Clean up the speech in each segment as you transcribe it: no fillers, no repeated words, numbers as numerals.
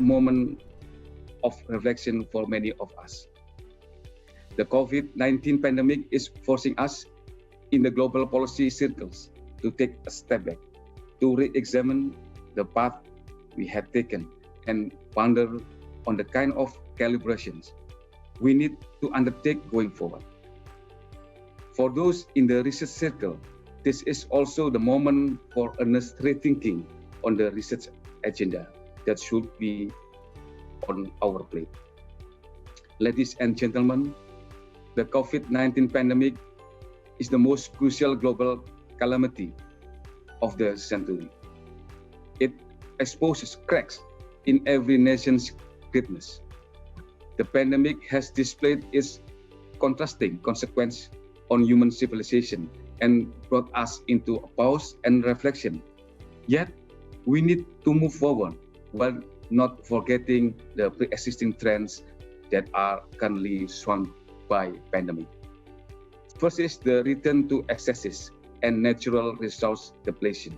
moment of reflection for many of us. The COVID-19 pandemic is forcing us in the global policy circles to take a step back, to re-examine the path we had taken and ponder on the kind of calibrations we need to undertake going forward. For those in the research circle, this is also the moment for earnest rethinking on the research agenda that should be on our plate. Ladies and gentlemen, the COVID-19 pandemic is the most crucial global calamity of the century. It exposes cracks in every nation's greatness. The pandemic has displayed its contrasting consequences on human civilization and brought us into a pause and reflection. Yet, we need to move forward while not forgetting the pre-existing trends that are currently swamped by pandemic. First is the return to excesses and natural resource depletion.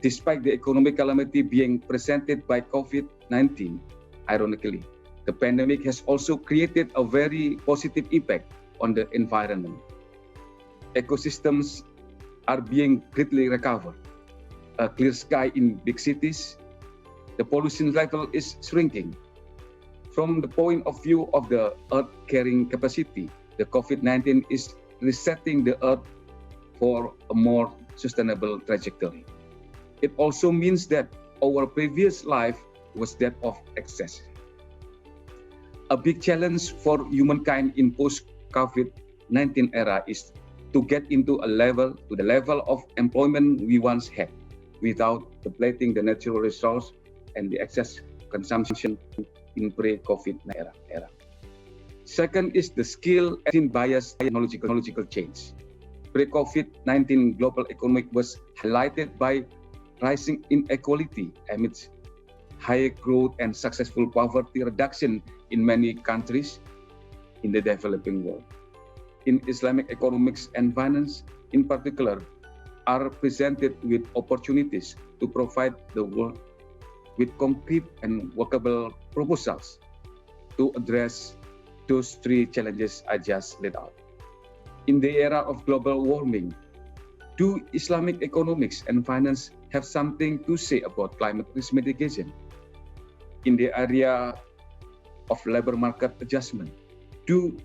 Despite the economic calamity being presented by COVID-19, ironically, the pandemic has also created a very positive impact on the environment. Ecosystems are being greatly recovered. A clear sky in big cities, the pollution level is shrinking. From the point of view of the Earth carrying capacity, the COVID-19 is resetting the Earth for a more sustainable trajectory. It also means that our previous life was that of excess. A big challenge for humankind in post-COVID-19 era is to get to the level of employment we once had, without depleting the natural resource and the excess consumption in pre-COVID-19 era. Second is the skill and bias technological change. Pre-COVID-19 global economic was highlighted by rising inequality amidst high growth and successful poverty reduction in many countries in the developing world. In Islamic economics and finance, in particular, are presented with opportunities to provide the world with concrete and workable proposals to address those three challenges I just laid out. In the era of global warming, do Islamic economics and finance have something to say about climate risk mitigation? In the area of labor market adjustment, do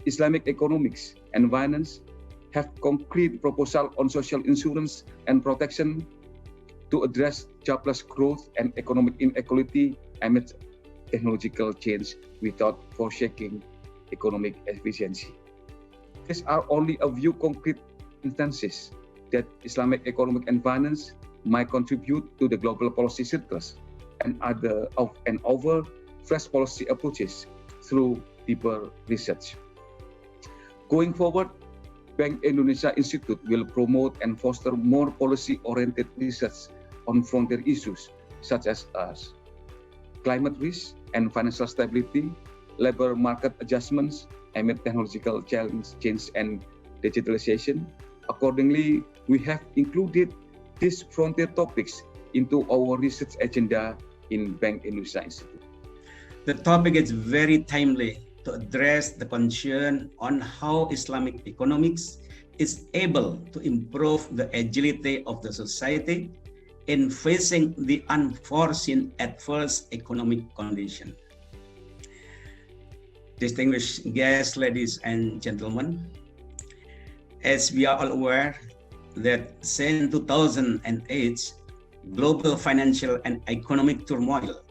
Islamic economics and finance have concrete proposal on social insurance and protection to address jobless growth and economic inequality amid technological change without forsaking economic efficiency? These are only a few concrete instances that Islamic economic and finance might contribute to the global policy circles and other fresh policy approaches through deeper research. Going forward, Bank Indonesia Institute will promote and foster more policy-oriented research on frontier issues such as climate risk and financial stability, labor market adjustments amid technological change and digitalization. Accordingly, we have included these frontier topics into our research agenda in Bank Indonesia Institute. The topic is very timely to address the concern on how Islamic economics is able to improve the agility of the society in facing the unforeseen adverse economic condition. Distinguished guests, ladies and gentlemen, as we are all aware that since 2008, global financial and economic turmoil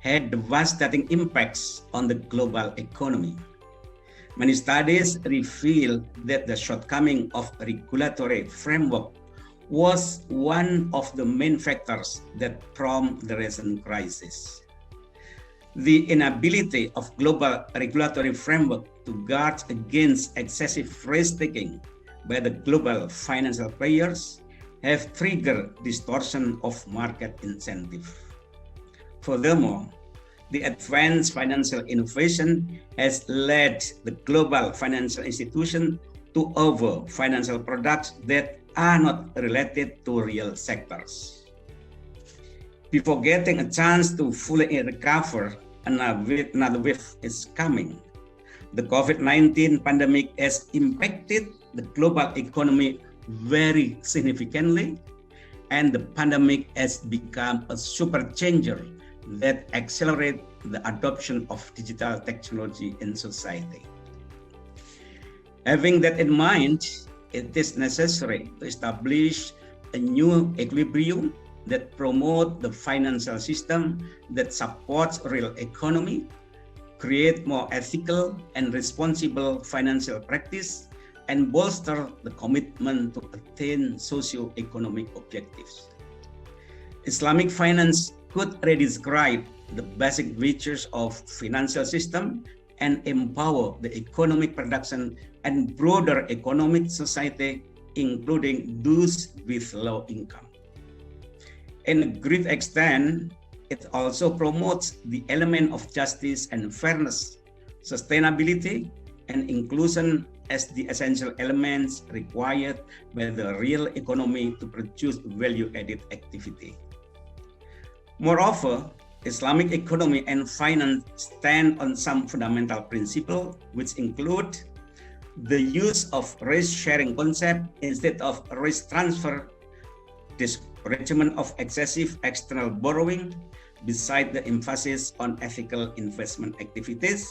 had devastating impacts on the global economy. Many studies reveal that the shortcoming of regulatory framework was one of the main factors that prompted the recent crisis. The inability of global regulatory framework to guard against excessive risk-taking by the global financial players have triggered distortion of market incentive. Furthermore, the advanced financial innovation has led the global financial institution to offer financial products that are not related to real sectors. Before getting a chance to fully recover, another wave is coming. The COVID-19 pandemic has impacted the global economy very significantly, and the pandemic has become a super changer that accelerates the adoption of digital technology in society. Having that in mind, it is necessary to establish a new equilibrium that promotes the financial system that supports real economy, create more ethical and responsible financial practice, and bolster the commitment to attain socio-economic objectives. Islamic finance could redescribe the basic features of financial system and empower the economic production and broader economic society, including those with low income. In a great extent, it also promotes the element of justice and fairness, sustainability, and inclusion as the essential elements required by the real economy to produce value-added activity. Moreover, Islamic economy and finance stand on some fundamental principles, which include the use of risk-sharing concept instead of risk transfer, discouragement of excessive external borrowing, beside the emphasis on ethical investment activities,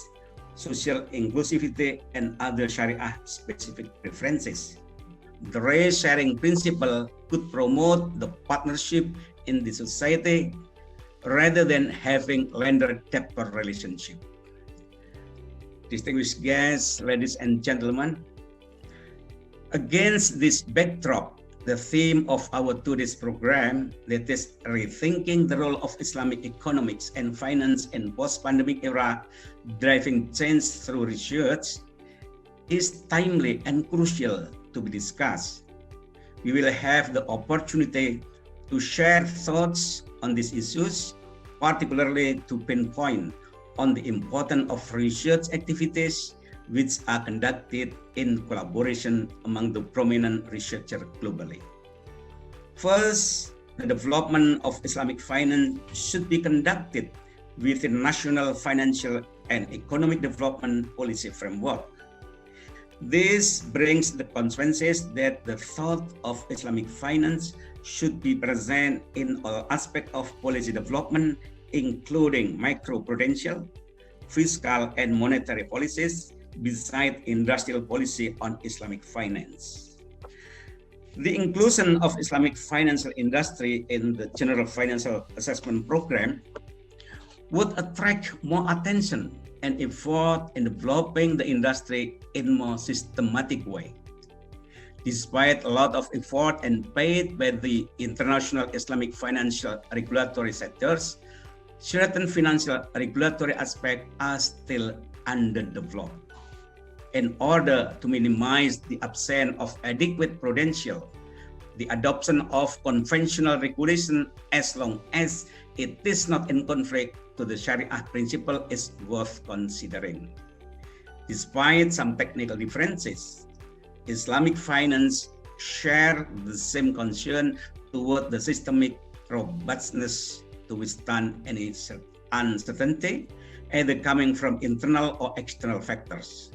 social inclusivity, and other Sharia-specific preferences. The risk-sharing principle could promote the partnership in the society rather than having lender-debtor relationship. Distinguished guests, ladies and gentlemen, against this backdrop, the theme of our today's program, that is rethinking the role of Islamic economics and finance in post-pandemic era, driving change through research, is timely and crucial to be discussed. We will have the opportunity to share thoughts on these issues, particularly to pinpoint on the importance of research activities which are conducted in collaboration among the prominent researchers globally. First, the development of Islamic finance should be conducted within national financial and economic development policy framework. This brings the consensus that the thought of Islamic finance should be present in all aspects of policy development, including micro-prudential, fiscal, and monetary policies, beside industrial policy on Islamic finance. The inclusion of Islamic financial industry in the General Financial Assessment Program would attract more attention and effort in developing the industry in a more systematic way. Despite a lot of effort and paid by the international Islamic financial regulatory sectors, certain financial regulatory aspects are still underdeveloped. In order to minimize the absence of adequate prudential, the adoption of conventional regulation, as long as it is not in conflict to the Sharia principle, is worth considering. Despite some technical differences, Islamic finance share the same concern toward the systemic robustness to withstand any uncertainty, either coming from internal or external factors.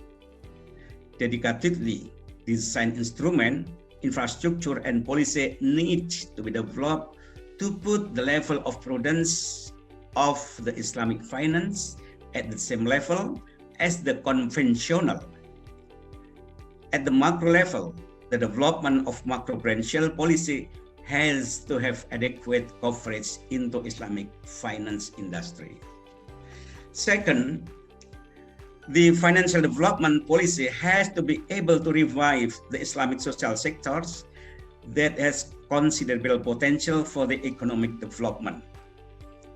Dedicatedly designed instrument, infrastructure, and policy need to be developed to put the level of prudence of the Islamic finance at the same level as the conventional. At the macro level, the development of macro-prudential policy has to have adequate coverage into Islamic finance industry. Second, the financial development policy has to be able to revive the Islamic social sectors that has considerable potential for the economic development.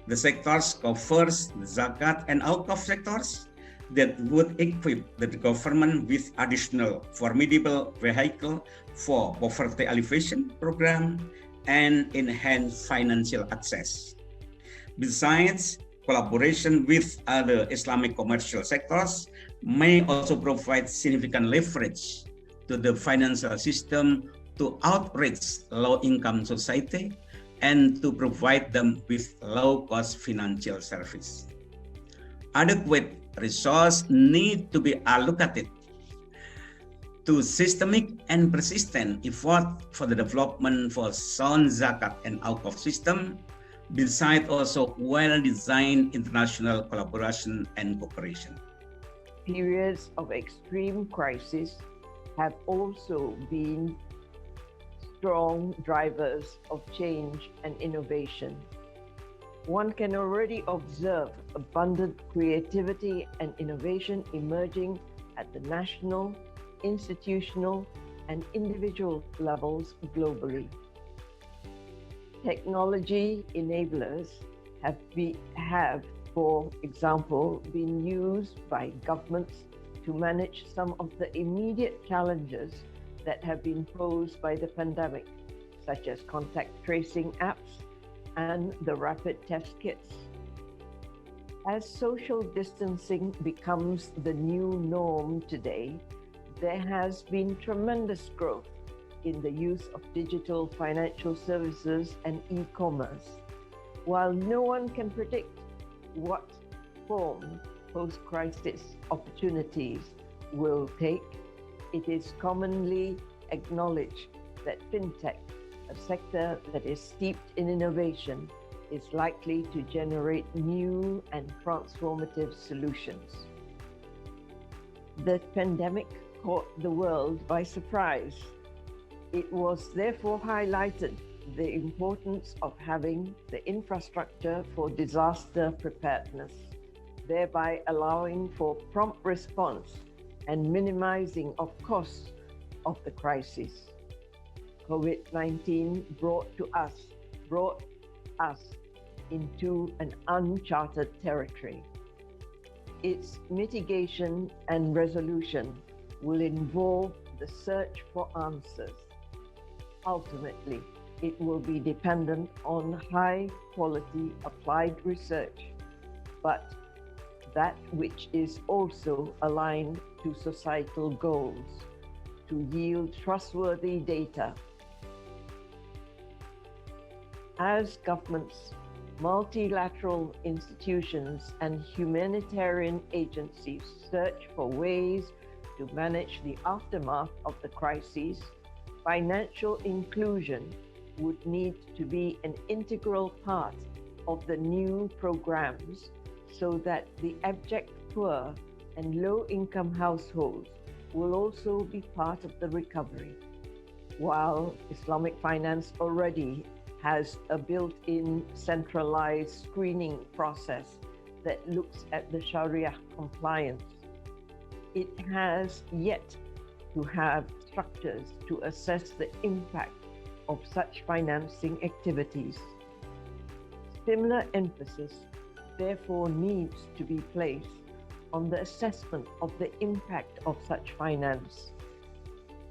The sectors covers the zakat and awqaf sectors that would equip the government with additional formidable vehicle for poverty alleviation program and enhance financial access. Besides, collaboration with other Islamic commercial sectors may also provide significant leverage to the financial system to outreach low-income society and to provide them with low-cost financial service. Adequate resources need to be allocated to systemic and persistent effort for the development for sound zakat and awqaf system, besides also well-designed international collaboration and cooperation. Periods of extreme crisis have also been strong drivers of change and innovation. One can already observe abundant creativity and innovation emerging at the national, institutional, and individual levels globally. Technology enablers have, for example, been used by governments to manage some of the immediate challenges that have been posed by the pandemic, such as contact tracing apps and the rapid test kits. As social distancing becomes the new norm today, there has been tremendous growth in the use of digital financial services and e-commerce. While no one can predict what form post-crisis opportunities will take, it is commonly acknowledged that fintech, a sector that is steeped in innovation, is likely to generate new and transformative solutions. The pandemic caught the world by surprise. It was therefore highlighted the importance of having the infrastructure for disaster preparedness, thereby allowing for prompt response and minimizing of costs of the crisis. COVID-19 brought us into an uncharted territory. Its mitigation and resolution will involve the search for answers. Ultimately, it will be dependent on high-quality applied research, but that which is also aligned to societal goals to yield trustworthy data. As governments, multilateral institutions, and humanitarian agencies search for ways to manage the aftermath of the crisis, financial inclusion would need to be an integral part of the new programs so that the abject poor and low-income households will also be part of the recovery. While Islamic finance already has a built-in centralized screening process that looks at the Sharia compliance, it has yet to have structures to assess the impact of such financing activities. Similar emphasis therefore needs to be placed on the assessment of the impact of such finance,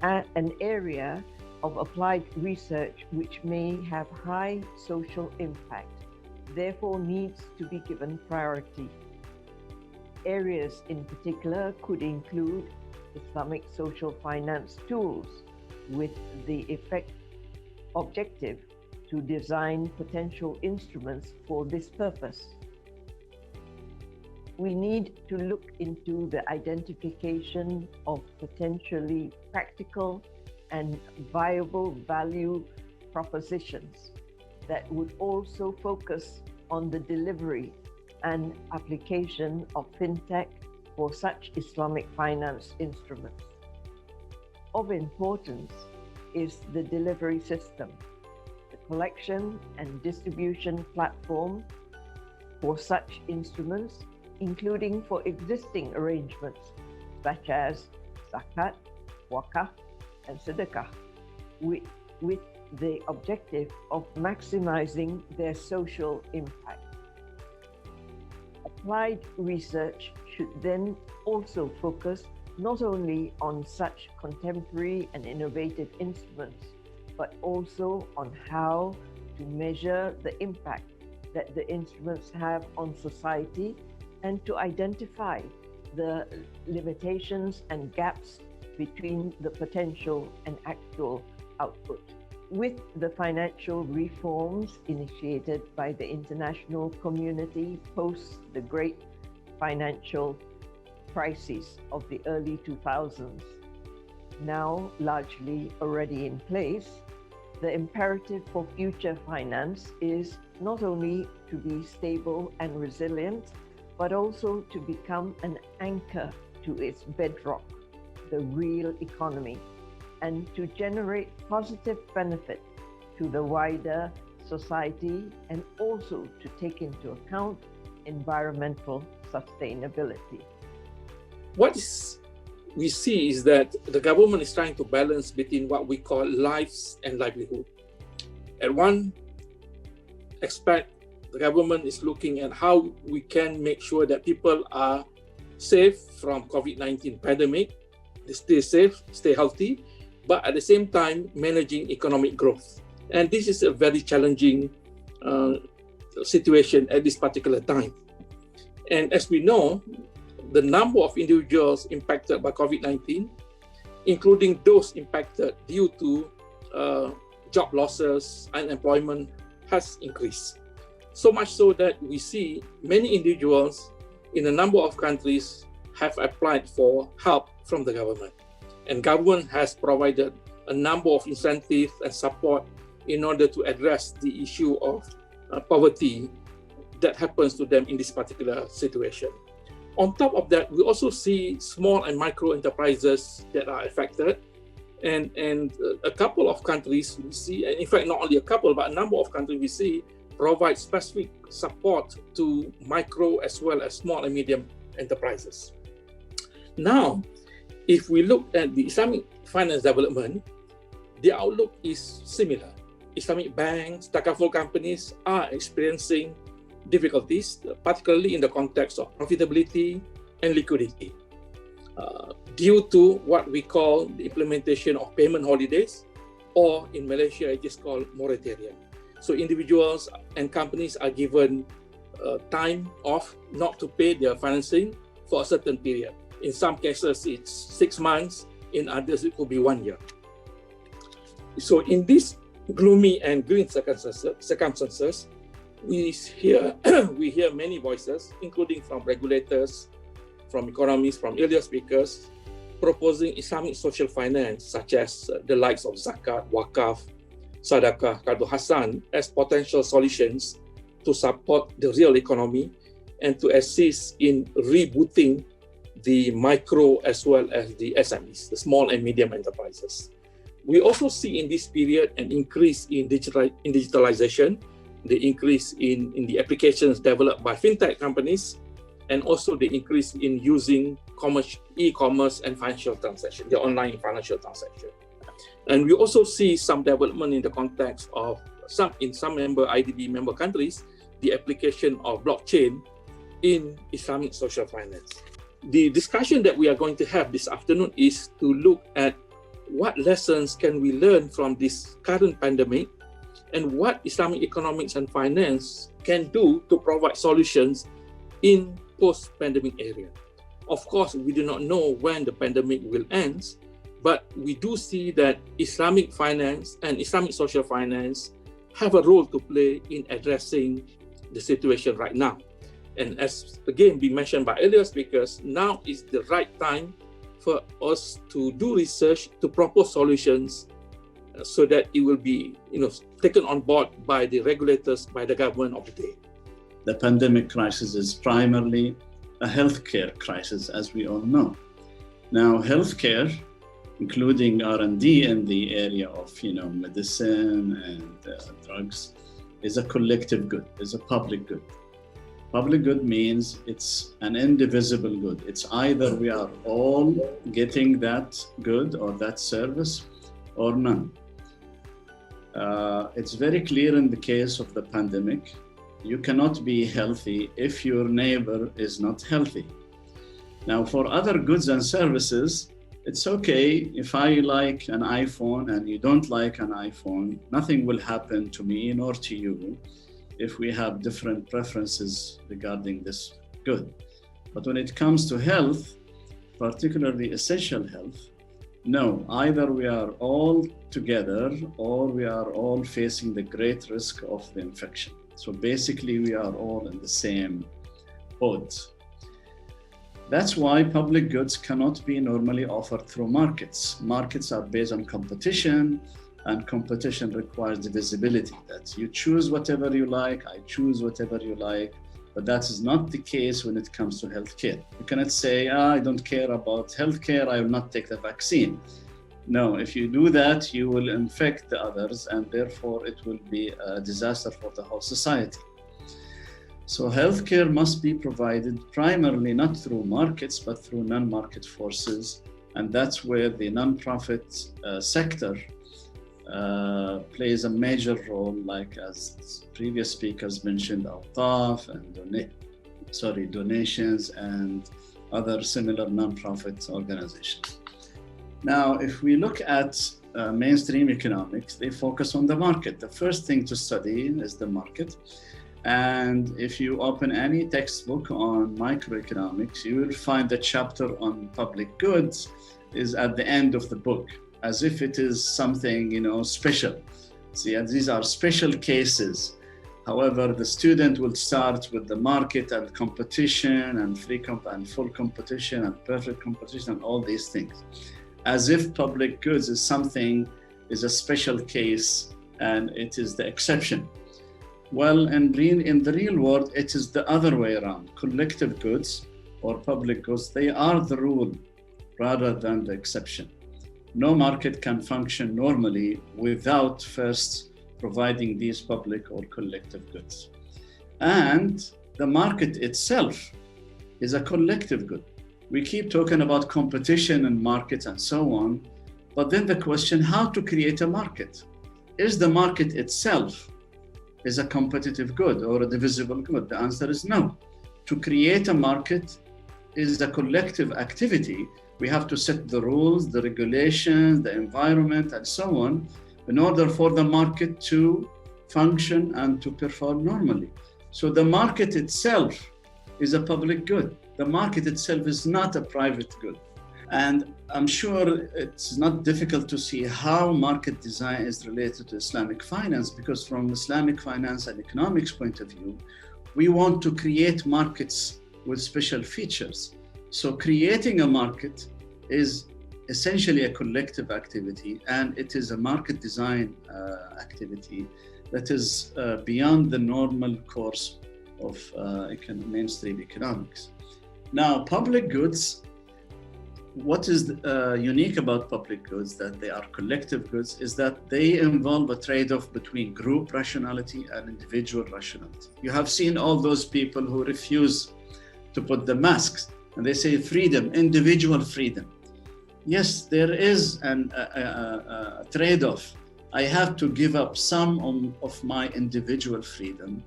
an area of applied research which may have high social impact, therefore needs to be given priority. Areas in particular could include Islamic social finance tools with the objective to design potential instruments for this purpose. We need to look into the identification of potentially practical and viable value propositions that would also focus on the delivery and application of fintech for such Islamic finance instruments. Of importance is the delivery system, the collection and distribution platform for such instruments, including for existing arrangements such as zakat, wakaf, and sedekah, with the objective of maximizing their social impact. Applied research should then also focus not only on such contemporary and innovative instruments, but also on how to measure the impact that the instruments have on society and to identify the limitations and gaps between the potential and actual output. with the financial reforms initiated by the international community post the great financial crisis of the early 2000s, now largely already in place, the imperative for future finance is not only to be stable and resilient, but also to become an anchor to its bedrock, the real economy, and to generate positive benefit to the wider society, and also to take into account environmental sustainability. What we see is that the government is trying to balance between what we call lives and livelihood. At one aspect, the government is looking at how we can make sure that people are safe from COVID-19 pandemic, they stay safe, stay healthy, but at the same time managing economic growth. And this is a very challenging situation at this particular time. And as we know, the number of individuals impacted by COVID-19, including those impacted due to job losses, unemployment, has increased. So much so that we see many individuals in a number of countries have applied for help from the government. And government has provided a number of incentives and support in order to address the issue of poverty that happens to them in this particular situation. On top of that, we also see small and micro enterprises that are affected. And a couple of countries we see, and in fact, not only a couple, but a number of countries we see provide specific support to micro as well as small and medium enterprises. Now, if we look at the Islamic finance development, the outlook is similar. Islamic banks, takaful companies are experiencing difficulties, particularly in the context of profitability and liquidity, due to what we call the implementation of payment holidays, or in Malaysia it is called moratorium. So individuals and companies are given time off not to pay their financing for a certain period. In some cases it's 6 months, in others it could be 1 year. So in these gloomy and green circumstances, we hear many voices, including from regulators, from economists, from earlier speakers, proposing Islamic social finance, such as the likes of zakat, wakaf, sadaqah, qardu hasan, as potential solutions to support the real economy and to assist in rebooting the micro as well as the SMEs, the small and medium enterprises. We also see in this period an increase in digitalization, the increase in the applications developed by fintech companies, and also the increase in using e-commerce and financial transaction, the online financial transaction. And we also see some development in the context of some IDB member countries, the application of blockchain in Islamic social finance. The discussion that we are going to have this afternoon is to look at what lessons can we learn from this current pandemic, and what Islamic economics and finance can do to provide solutions in post-pandemic area. Of course, we do not know when the pandemic will end, but we do see that Islamic finance and Islamic social finance have a role to play in addressing the situation right now. And as again been mentioned by earlier speakers, now is the right time for us to do research, to propose solutions, so that it will be taken on board by the regulators, by the government of the day. The pandemic crisis is primarily a healthcare crisis, as we all know. Now, healthcare, including R&D in the area of medicine and drugs, is a collective good, is a public good. Public good means it's an indivisible good. It's either we are all getting that good or that service or none. It's very clear in the case of the pandemic, you cannot be healthy if your neighbor is not healthy. Now, for other goods and services, it's okay if I like an iPhone and you don't like an iPhone, nothing will happen to me nor to you if we have different preferences regarding this good. But when it comes to health, particularly essential health, No, either we are all together or we are all facing the great risk of the infection. So basically we are all in the same boat. That's why public goods cannot be normally offered through markets. Markets are based on competition, and competition requires divisibility. That you choose whatever you like, I choose whatever you like, but that is not the case when it comes to healthcare. You cannot say, I don't care about healthcare, I will not take the vaccine. No, if you do that, you will infect the others, and therefore it will be a disaster for the whole society. So healthcare must be provided primarily not through markets, but through non-market forces. And that's where the non-profit sector plays a major role, like as previous speakers mentioned, Al-Taf and donations and other similar non-profit organizations. Now, if we look at mainstream economics, they focus on the market. The first thing to study is the market. And if you open any textbook on microeconomics, you will find the chapter on public goods is at the end of the book, as if it is something, special. See, these are special cases. However, the student will start with the market and competition and and full competition and perfect competition and all these things, as if public goods is a special case and it is the exception. Well, in the real world, it is the other way around. Collective goods or public goods, they are the rule rather than the exception. No market can function normally without first providing these public or collective goods. And the market itself is a collective good. We keep talking about competition and markets and so on, but then the question, how to create a market? Is the market itself is a competitive good or a divisible good? The answer is no. To create a market is a collective activity. We have to set the rules, the regulations, the environment, and so on, in order for the market to function and to perform normally. So the market itself is a public good. The market itself is not a private good. And I'm sure it's not difficult to see how market design is related to Islamic finance, because from Islamic finance and economics point of view, we want to create markets with special features. So creating a market is essentially a collective activity, and it is a market design activity that is beyond the normal course of mainstream economics. Now, public goods, what is unique about public goods, that they are collective goods, is that they involve a trade-off between group rationality and individual rationality. You have seen all those people who refuse to put the masks, and they say freedom, individual freedom. Yes, there is a trade-off. I have to give up some of my individual freedom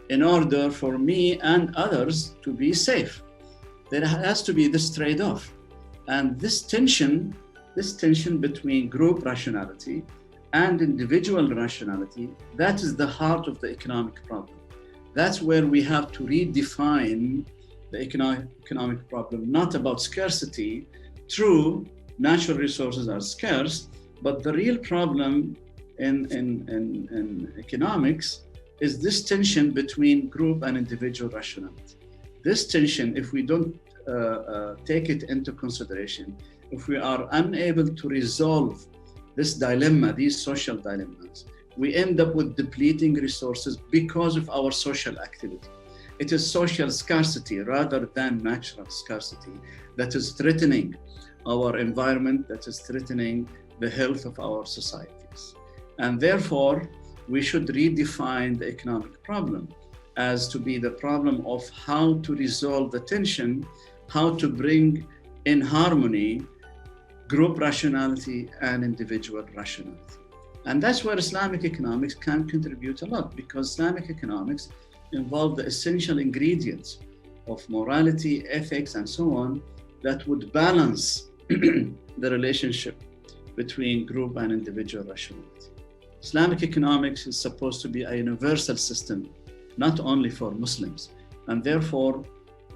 in order for me and others to be safe. There has to be this trade-off. And this tension between group rationality and individual rationality, that is the heart of the economic problem. That's where we have to redefine the economic problem, not about scarcity. True, natural resources are scarce, but the real problem in economics is this tension between group and individual rationality. This tension, if we don't take it into consideration, if we are unable to resolve this dilemma, these social dilemmas, we end up with depleting resources because of our social activity. It is social scarcity rather than natural scarcity that is threatening our environment, that is threatening the health of our societies. And therefore, we should redefine the economic problem as to be the problem of how to resolve the tension, how to bring in harmony group rationality and individual rationality. And that's where Islamic economics can contribute a lot, because Islamic economics involve the essential ingredients of morality, ethics, and so on that would balance the relationship between group and individual rationality. Islamic economics is supposed to be a universal system, not only for Muslims. And therefore,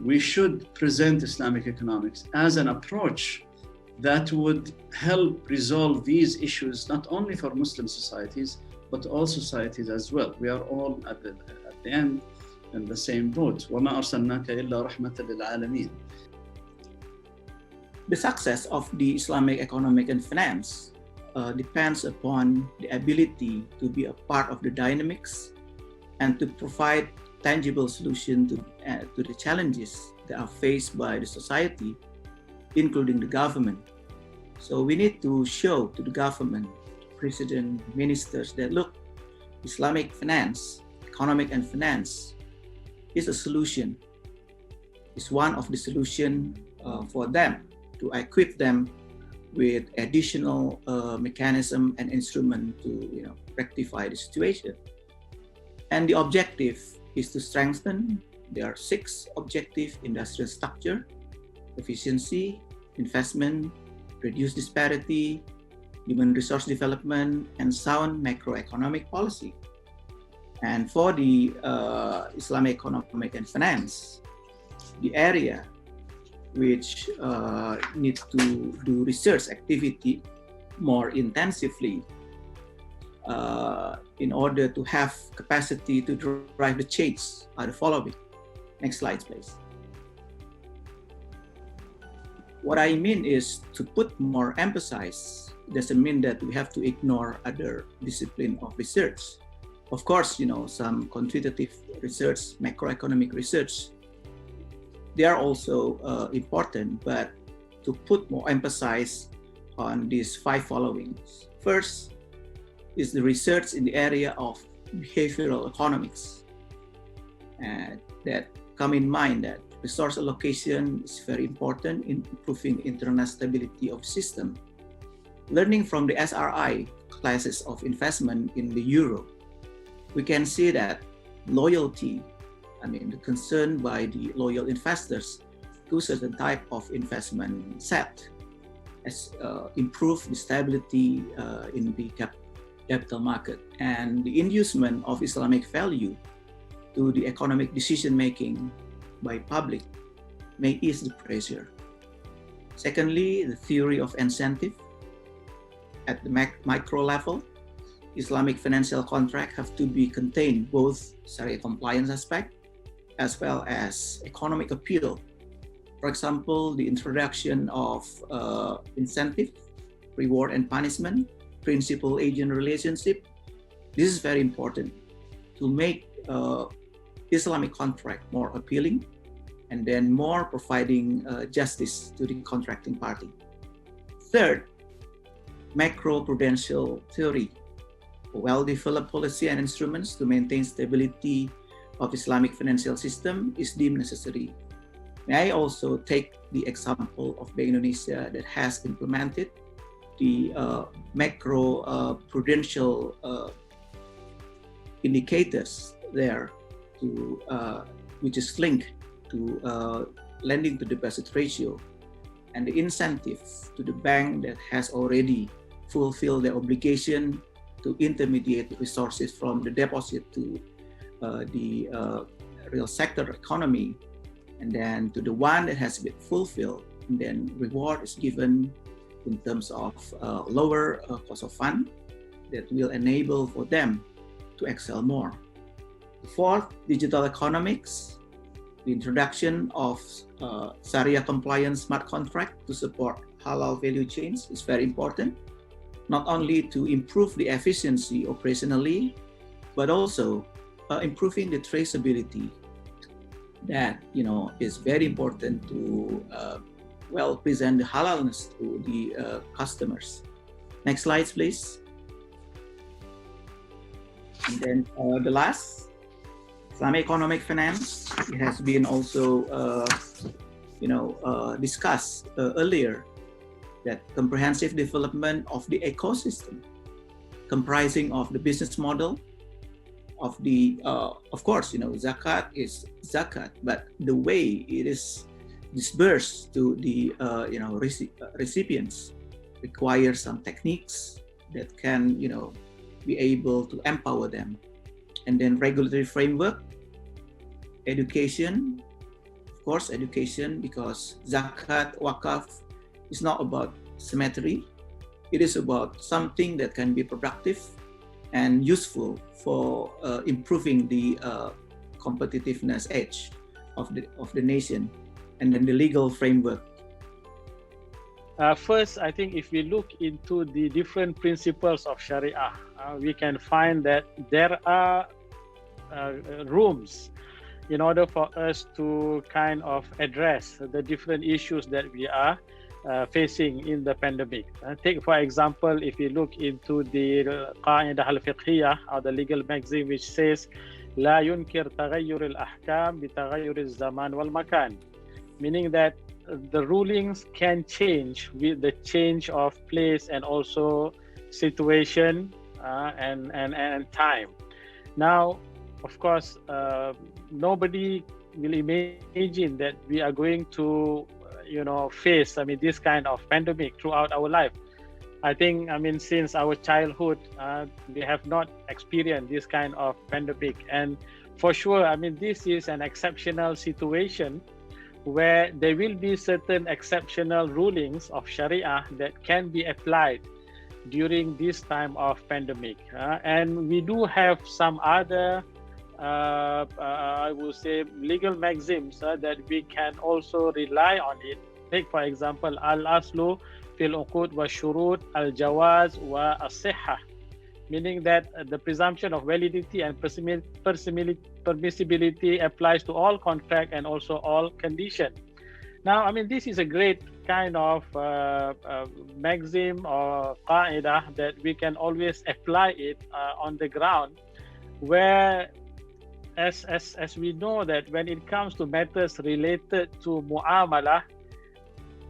we should present Islamic economics as an approach that would help resolve these issues, not only for Muslim societies, but all societies as well. We are all at the end in the same boat. وَمَا أَرْسَلْنَاكَ إِلَّا رَحْمَةً لِلْعَالَمِينَ. The success of the Islamic economic and finance depends upon the ability to be a part of the dynamics and to provide tangible solution to the challenges that are faced by the society, including the government. So we need to show to the government, president, ministers that look, Islamic finance, economic and finance is a solution, is one of the solution for them to equip them with additional mechanism and instrument to rectify the situation. And the objective is to strengthen. There are 6 objectives: industrial structure, efficiency, investment, reduce disparity, human resource development, and sound macroeconomic policy. And for the Islamic economic and finance, the area which needs to do research activity more intensively in order to have capacity to drive the change are the following. Next slide, please. What I mean is to put more emphasis doesn't mean that we have to ignore other discipline of research. Of course, some quantitative research, macroeconomic research, they are also important, but to put more emphasis on these 5 followings. First is the research in the area of behavioral economics. That come in mind that resource allocation is very important in improving internal stability of system. Learning from the ISRA classes of investment in the Euro, we can see that loyalty, the concern by the loyal investors to certain type of investment set has improved the stability in the capital market, and the inducement of Islamic value to the economic decision making by public may ease the pressure. Secondly, the theory of incentive at the micro level. Islamic financial contract have to be contained both Sharia compliance aspect as well as economic appeal. For example, the introduction of incentive, reward and punishment, principal-agent relationship. This is very important to make Islamic contract more appealing and then more providing justice to the contracting party. Third, macro-prudential theory. Well-developed policy and instruments to maintain stability of Islamic financial system is deemed necessary. May I also take the example of Bank Indonesia that has implemented the macro-prudential indicators there, which is linked to lending to deposit ratio and the incentive to the bank that has already fulfilled their obligation to intermediate resources from the deposit to the real sector economy, and then to the one that has been fulfilled, and then reward is given in terms of lower cost of fund that will enable for them to excel more. The fourth, digital economics. The introduction of Sharia compliant smart contract to support halal value chains is very important, not only to improve the efficiency operationally, but also improving the traceability that is very important to present the halalness to the customers. Next slides, please. And then the last, Islamic economic finance. It has been also discussed earlier, that comprehensive development of the ecosystem comprising of the business model of the of course zakat is zakat, but the way it is disbursed to the recipients requires some techniques that can be able to empower them. And then regulatory framework, education, of course education, because zakat, wakaf is not about symmetry. It is about something that can be productive and useful for improving the competitiveness edge of the nation, and then the legal framework. First, I think if we look into the different principles of Sharia, we can find that there are rooms in order for us to kind of address the different issues that we are facing in the pandemic. Take, for example, if you look into the Qa'idah al-Fiqhiyah, or the legal maxim, which says لا ينكر تغير الأحكام بتغير الزمان والمكان, meaning that the rulings can change with the change of place and also situation and time. Now, of course, nobody will imagine that we are going to, face, this kind of pandemic throughout our life. I think, since our childhood, we have not experienced this kind of pandemic. And for sure, this is an exceptional situation where there will be certain exceptional rulings of Sharia that can be applied during this time of pandemic. And we do have some other, I would say, legal maxims that we can also rely on it. Take, for example, al-aslu fil uqud wa shurut al-jawaz wa as-sihha, meaning that the presumption of validity and permissibility applies to all contract and also all condition. Now, this is a great kind of maxim or qa'idah that we can always apply it on the ground, where as we know that when it comes to matters related to mu'amalah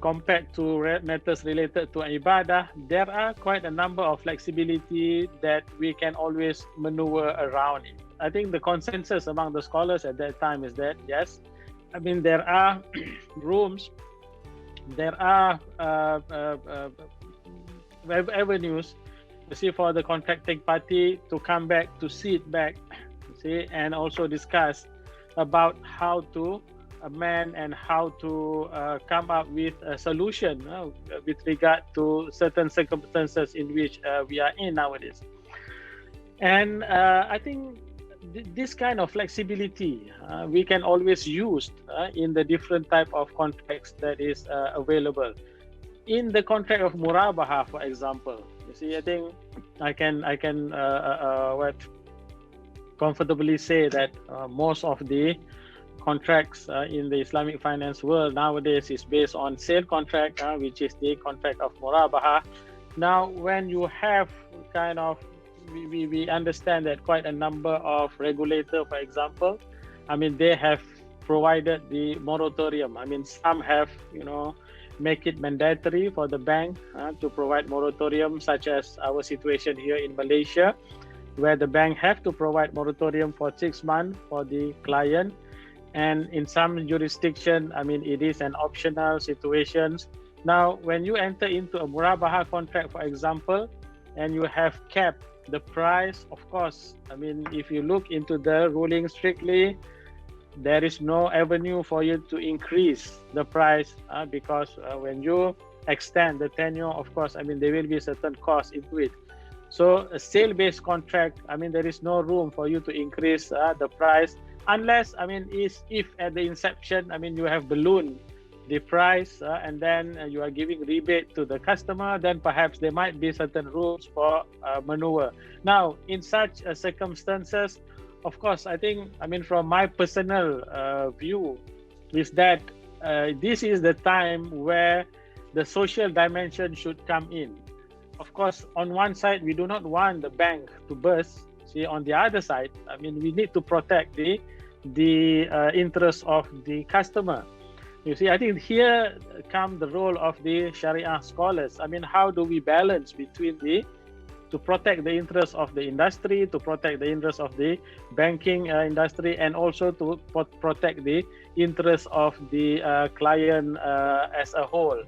compared to matters related to ibadah, there are quite a number of flexibility that we can always maneuver around it. I think the consensus among the scholars at that time is that, yes, there are rooms, there are avenues, for the contracting party to come back, to sit back, and also discuss about how to amend and how to come up with a solution with regard to certain circumstances in which we are in nowadays. And I think this kind of flexibility we can always use in the different type of contracts that is available. In the contract of murabaha, for example, I think I can comfortably say that most of the contracts in the Islamic finance world nowadays is based on sale contract, which is the contract of murabaha. Now, when you have we understand that quite a number of regulators, for example, they have provided the moratorium. Some have, make it mandatory for the bank to provide moratorium, such as our situation here in Malaysia, where the bank have to provide moratorium for 6 months for the client. And in some jurisdiction, it is an optional situation. Now, when you enter into a murabaha contract, for example, and you have capped the price, of course, if you look into the ruling strictly, there is no avenue for you to increase the price because when you extend the tenure, of course, there will be certain costs into it. So a sale-based contract, there is no room for you to increase the price, unless, if at the inception, you have ballooned the price and then you are giving rebate to the customer, then perhaps there might be certain rules for maneuver. Now, in such circumstances, of course, I think, from my personal view, is that this is the time where the social dimension should come in. Of course, on one side, we do not want the bank to burst. On the other side, we need to protect the interest of the customer. I think here comes the role of the Sharia scholars. How do we balance between to protect the interests of the industry, to protect the interests of the banking industry, and also to protect the interests of the client as a whole.